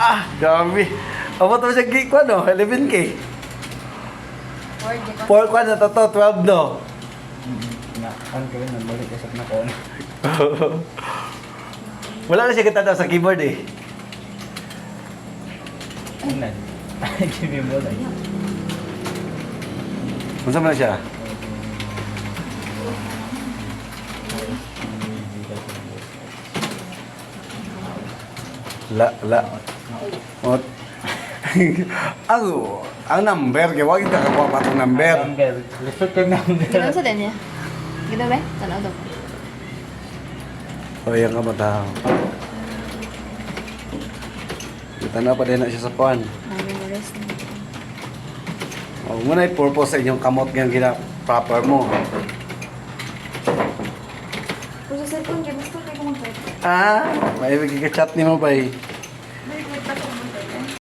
Ah, grabe. Abot mo siya gig ko, no? 11K. Word, di ba? 4 kwan na to, 12, no? Nga, ang gawin na balik kasap na ko. Wala na siya kita sa keyboard eh. Unan. Jimmy mo lang. Kung saan mo na siya? La. Ot. ang number, kaya wag kita kakuha pa itong number. Number. Lisod kang number. Ginawa sa din niya. Ginawa ba? Tanaw daw. O, yan ka mata. Kita na pa din na siya sa puan. Memories na. O, muna yung purpose sa inyong kamot ngayon gina-proper mo. Kung sa cellphone, kaya gusto kayo kumagpapit. Ah, may chat ni mo ba eh? Balik, wait pa ko.